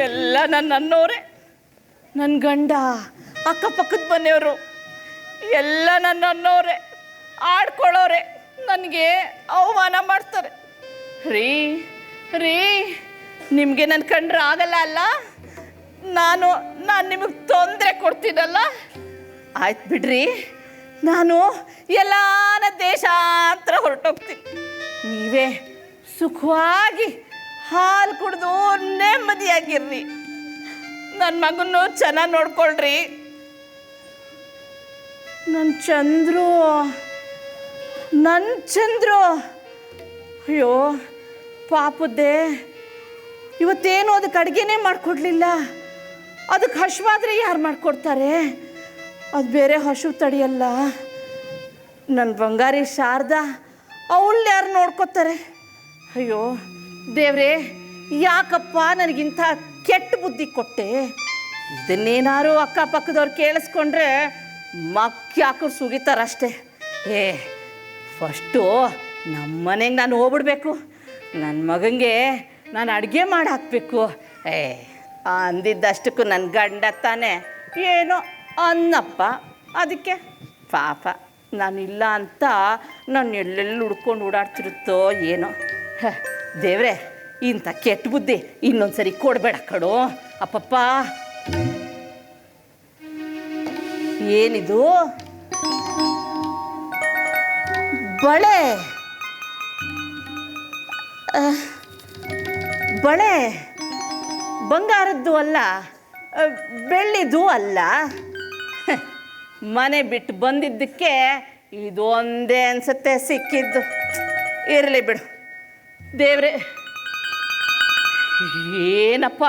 ಎಲ್ಲ ನನ್ನೋರೆ, ನನ್ನ ಗಂಡ, ಅಕ್ಕಪಕ್ಕದ ಮನೆಯವರು ಎಲ್ಲ ನನ್ನೋರೆ, ಆಡ್ಕೊಳ್ಳೋರೆ, ನನಗೆ ಅವಮಾನ ಮಾಡ್ತಾರೆ. ರೀ ರೀ ನಿಮಗೆ ನನ್ನ ಕಂಡ್ರೆ ಆಗಲ್ಲ ಅಲ್ಲ? ನಾನು ನಿಮಗೆ ತೊಂದರೆ ಕೊಡ್ತೀನಲ್ಲ? ಆಯ್ತು ಬಿಡ್ರಿ, ನಾನು ಎಲ್ಲಾನ ದೇಶಾಂತರ ಹೊರಟೋಗ್ತೀನಿ. ನೀವೇ ಸುಖವಾಗಿ ಹಾಲು ಕುಡಿದು ನೆಮ್ಮದಿಯಾಗಿರ್ರಿ. ನನ್ನ ಮಗನ್ನು ಚೆನ್ನಾಗಿ ನೋಡ್ಕೊಳ್ರಿ. ನನ್ನ ಚಂದ್ರು ಅಯ್ಯೋ ಪಾಪದ್ದೇ, ಇವತ್ತೇನು ಅದಕ್ಕೆ ಅಡುಗೆನೇ ಮಾಡಿಕೊಡ್ಲಿಲ್ಲ. ಅದಕ್ಕೆ ಹಸುವಾದರೆ ಯಾರು ಮಾಡಿಕೊಡ್ತಾರೆ? ಅದು ಬೇರೆ ಹಸು ತಡೆಯಲ್ಲ. ನನ್ನ ಬಂಗಾರಿ ಶಾರದಾ, ಅವಳು ಯಾರು ನೋಡ್ಕೊತಾರೆ? ಅಯ್ಯೋ ದೇವ್ರೇ, ಯಾಕಪ್ಪ ನನಗಿಂಥ ಕೆಟ್ಟ ಬುದ್ಧಿ ಕೊಟ್ಟೆ? ಇದನ್ನೇನಾರು ಅಕ್ಕಪಕ್ಕದವ್ರು ಕೇಳಿಸ್ಕೊಂಡ್ರೆ ಮಕ್ಕಾಕರು ಸುಗಿತಾರಷ್ಟೇ. ಫಸ್ಟು ನಮ್ಮ ಮನೆಗೆ ನಾನು ಹೋಗ್ಬಿಡ್ಬೇಕು. ನನ್ನ ಮಗನಿಗೆ ನಾನು ಅಡುಗೆ ಮಾಡಿ ಹಾಕಬೇಕು. ಅಂದಿದ್ದಷ್ಟಕ್ಕೂ ನನ್ನ ಗಂಡ ತಾನೆ ಏನೋ ಅನ್ನಪ್ಪ. ಅದಕ್ಕೆ ಪಾಪ ನಾನಿಲ್ಲ ಅಂತ ನಾನು ಎಲ್ಲೆಲ್ಲಿ ಹುಡ್ಕೊಂಡು ಓಡಾಡ್ತಿರುತ್ತೋ ಏನೋ. ದೇವ್ರೆ, ಇಂಥ ಕೆಟ್ಟ ಬುದ್ಧಿ ಇನ್ನೊಂದು ಸರಿ ಕೊಡಬೇಡ ಕಣೋ. ಅಪ್ಪಪ್ಪ, ಏನಿದು? ಬಳೆ ಬಂಗಾರದ್ದು ಅಲ್ಲ, ಬೆಳ್ಳಿದು ಅಲ್ಲ. ಮನೆ ಬಿಟ್ಟು ಬಂದಿದ್ದಕ್ಕೆ ಇದೊಂದೇ ಅನ್ಸುತ್ತೆ ಸಿಕ್ಕಿದ್ದು. ಇರಲಿ ಬಿಡು ದೇವ್ರೆ. ಏನಪ್ಪ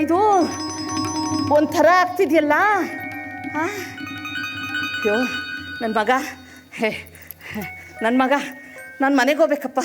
ಇದು ಒಂಥರ ಆಗ್ತಿದೆಯಲ್ಲ? ಅಯ್ಯೋ ನನ್ನ ಮಗ, ನನ್ನ ಮನೆಗೆ ಹೋಗ್ಬೇಕಪ್ಪ.